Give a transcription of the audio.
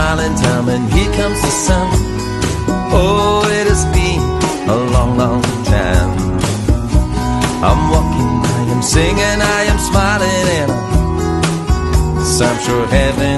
smiling time, and here comes the sun. Oh, it has been a long, long time. I'm walking, I am singing, I am smiling, and I'm sure heaven